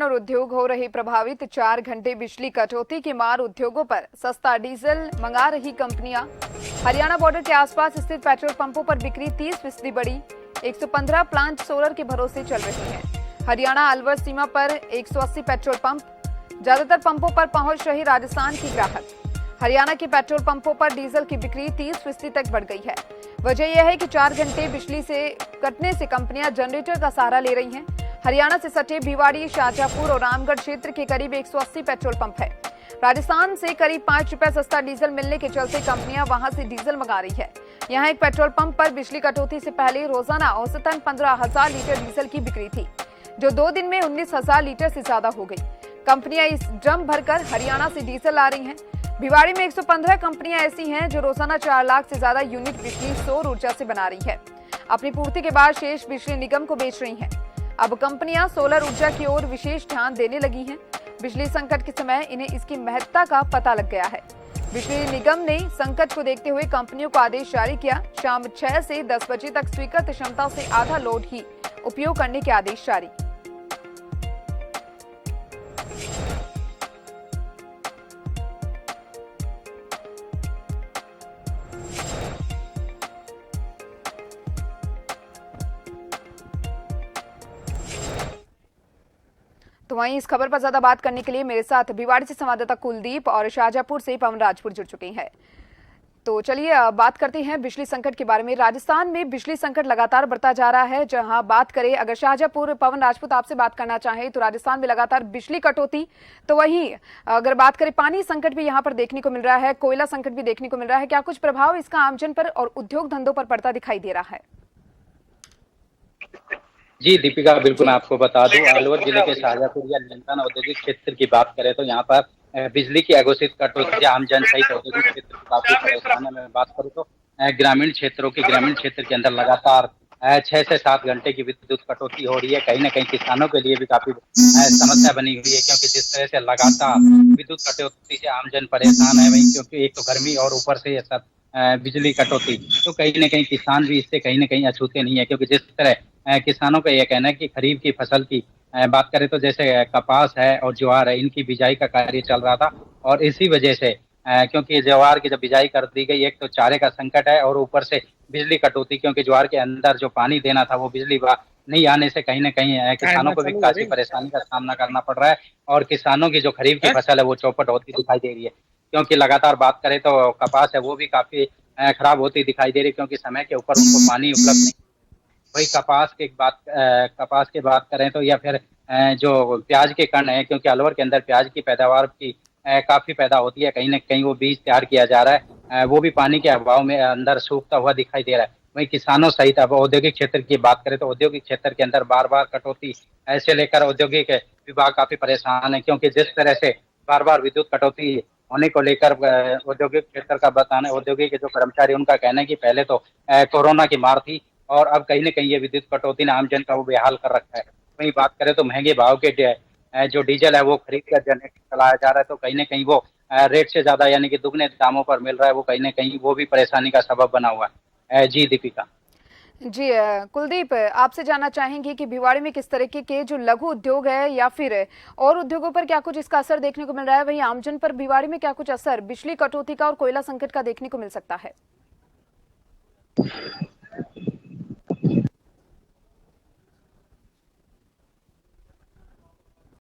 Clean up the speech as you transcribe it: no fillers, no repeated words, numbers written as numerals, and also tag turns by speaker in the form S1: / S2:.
S1: और उद्योग हो रहे प्रभावित। 4 घंटे बिजली कटौती की मार उद्योगों पर। सस्ता डीजल मंगा रही कंपनियां। हरियाणा बॉर्डर के आसपास स्थित पेट्रोल पंपों पर बिक्री 30% बढ़ी। 115 प्लांट सोलर के भरोसे चल रही हैं। हरियाणा अलवर सीमा पर 180 पेट्रोल पंप। ज्यादातर पंपों पर पहुंच रही राजस्थान की ग्राहक। हरियाणा के पेट्रोल पंपों पर डीजल की बिक्री 30% तक बढ़ गई है। वजह यह है कि 4 घंटे बिजली से कटने से कंपनियां जनरेटर का सहारा ले रही हैं। हरियाणा से सटे भिवाड़ी, शाहजहांपुर और रामगढ़ क्षेत्र के करीब 180 पेट्रोल पंप है। राजस्थान से करीब 5 रुपए सस्ता डीजल मिलने के चलते कंपनियां वहां से डीजल मंगा रही है। यहां एक पेट्रोल पंप पर बिजली कटौती से पहले रोजाना औसतन 15,000 लीटर डीजल की बिक्री थी, जो 2 दिन में 19,000 लीटर से ज्यादा हो गई। कंपनियां इस ड्रम भरकर हरियाणा से डीजल ला रही हैं। भिवाड़ी में 115 कंपनियां ऐसी हैं जो रोजाना 4 लाख से ज्यादा यूनिट बिजली सौर ऊर्जा से बना रही है। अपनी पूर्ति के बाद शेष बिजली निगम को बेच रही हैं। अब कंपनियां सोलर ऊर्जा की ओर विशेष ध्यान देने लगी हैं। बिजली संकट के समय इन्हें इसकी महत्ता का पता लग गया है। बिजली निगम ने संकट को देखते हुए कंपनियों को आदेश जारी किया। शाम 6 से 10 बजे तक स्वीकृत क्षमता से आधा लोड ही उपयोग करने के आदेश जारी। तो वहीं इस खबर पर ज्यादा बात करने के लिए मेरे साथ भिवाड़ी से संवाददाता कुलदीप और शाहजहांपुर से पवन राजपुर जुड़ चुके हैं। तो चलिए बात करते हैं बिजली संकट के बारे में। राजस्थान में बिजली संकट लगातार बढ़ता जा रहा है। जहां बात करें, अगर शाहजहांपुर, पवन राजपूत आपसे बात करना चाहें तो राजस्थान में लगातार बिजली कटौती, तो वहीं अगर बात करें पानी संकट भी यहाँ पर देखने को मिल रहा है, कोयला संकट भी देखने को मिल रहा है। क्या कुछ प्रभाव इसका आमजन पर और उद्योग धंधों पर पड़ता दिखाई दे रहा है?
S2: जी दीपिका, बिल्कुल मैं आपको बता दूं, अलवर जिले के शाहजहांपुर या नियंत्रण औद्योगिक क्षेत्र की बात करें तो यहाँ पर बिजली की अघोषित कटौती आम जन सहित औद्योगिक क्षेत्र को काफी परेशान है। मैं बात करूँ तो ग्रामीण क्षेत्र के अंदर लगातार 6 से 7 घंटे की विद्युत कटौती हो रही है। कहीं ना कहीं किसानों के लिए भी काफी समस्या बनी हुई है, क्योंकि जिस तरह से लगातार विद्युत कटौती से आम जन परेशान है वही, क्योंकि एक तो गर्मी और ऊपर से ये सब बिजली कटौती, तो कहीं ना कहीं किसान भी इससे कहीं ना कहीं अछूते नहीं है। क्योंकि जिस तरह किसानों का यह कहना है कि खरीफ की फसल की बात करें तो जैसे कपास है और ज्वार है, इनकी बिजाई का कार्य चल रहा था और इसी वजह से क्योंकि ज्वार की जब बिजाई कर दी गई, एक तो चारे का संकट है और ऊपर से बिजली कटौती, क्योंकि ज्वार के अंदर जो पानी देना था वो बिजली नहीं आने से कहीं ना कहीं किसानों को भी काफी परेशानी का सामना करना पड़ रहा है और किसानों की जो खरीफ की फसल है वो चौपट होती दिखाई दे रही है। क्योंकि लगातार बात करें तो कपास है वो भी काफी खराब होती दिखाई दे रही है, क्योंकि समय के ऊपर उनको पानी उपलब्ध नहीं। वही कपास की बात करें तो या फिर जो प्याज के कण है, क्योंकि अलवर के अंदर प्याज की पैदावार की काफी पैदा होती है, कहीं ना कहीं वो बीज तैयार किया जा रहा है, वो भी पानी के अभाव में अंदर सूखता हुआ दिखाई दे रहा है। वही किसानों सहित अब औद्योगिक क्षेत्र की बात करें तो औद्योगिक क्षेत्र के अंदर बार बार कटौती ऐसे लेकर औद्योगिक विभाग काफी परेशान है, क्योंकि जिस तरह से बार बार विद्युत कटौती होने को लेकर औद्योगिक क्षेत्र का बताना, औद्योगिक के जो कर्मचारी उनका कहना है कि पहले तो कोरोना की मार थी और अब कहीं ना कहीं ये विद्युत कटौती ने आमजन का वो बेहाल कर रखा है। वहीं बात करें तो महंगे भाव के जो डीजल है वो खरीद कर जनरेटर चलाया जा रहा है, तो कहीं ना कहीं वो रेट से ज्यादा यानी कि दुगने दामों पर मिल रहा है, वो कहीं ना कहीं वो भी परेशानी का सबब बना हुआ है। जी दीपिका।
S1: जी कुलदीप, आपसे जानना चाहेंगे कि भिवाड़ी में किस तरीके के जो लघु उद्योग है या फिर और उद्योगों पर क्या कुछ इसका असर देखने को मिल रहा है? वहीं आमजन पर भिवाड़ी में क्या कुछ असर बिजली कटौती का और कोयला संकट का देखने को मिल सकता है?